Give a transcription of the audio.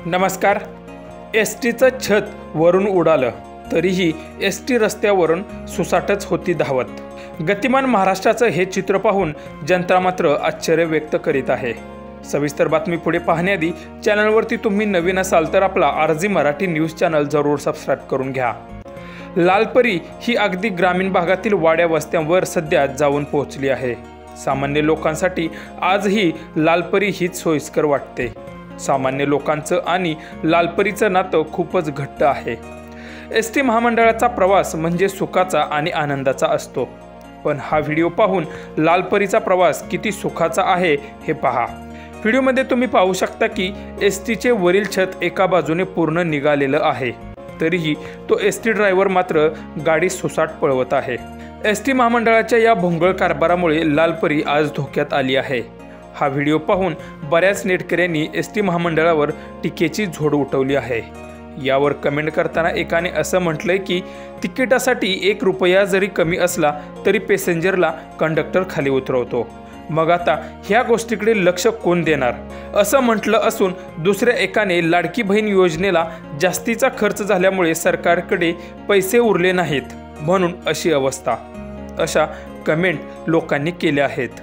नमस्कार। एसटीचं छत वरून उडालं तरीही एसटी रस्त्यावरून सुसाटच होती धावत। गतिमान महाराष्ट्राचं हे चित्र पाहून जनता मात्र आश्चर्य व्यक्त करीत आहे। सविस्तर बातमी पुढे पाहण्याआधी चॅनलवरती तुम्ही नवीन असाल तर आपला आरजी मराठी न्यूज चॅनल जरूर सबस्क्राइब करून घ्या। लालपरी ही अगदी ग्रामीण भागातील वाड्या वस्त्यांवर सध्या जाऊन पोहोचली आहे। सामान्य लोकांसाठी आजही लालपरी हीच सोयीस्कर वाटते। सामान्य लोकांचं आणि लालपरीचं नातं खूपच घट्ट आहे। एसटी महामंडळाचा प्रवास म्हणजे सुखाचा आणि आनंदाचा असतो, पण हा व्हिडिओ पाहून लालपरीचा प्रवास किती सुखाचा आहे हे पहा। व्हिडिओमध्ये तुम्ही पाहू शकता की एसटीचे वरील छत एका बाजूने पूर्ण निघालेलं आहे, तरीही तो एसटी ड्रायव्हर मात्र गाडी सुसाट पळवत आहे। एसटी महामंडळाच्या या भोंगळ कारभारामुळे लालपरी आज धोक्यात आली आहे। हा व्हिडिओ पाहून बऱ्याच नेटकऱ्यांनी एसटी महामंडळावर टीकेची झोड उठवली आहे। यावर कमेंट करताना एकाने असं म्हटलंय की तिकिटासाठी 1 रुपया जरी कमी असला तरी पॅसेंजरला कंडक्टर खाली उतरवतो, मग आता ह्या गोष्टीकडे लक्ष कोण देणार, असं म्हटलं असून दुसऱ्या एकाने लाडकी बहीण योजनेला जास्तीचा खर्च झाल्यामुळे सरकारकडे पैसे उरले नाहीत म्हणून अशी अवस्था, अशा कमेंट लोकांनी केल्या आहेत।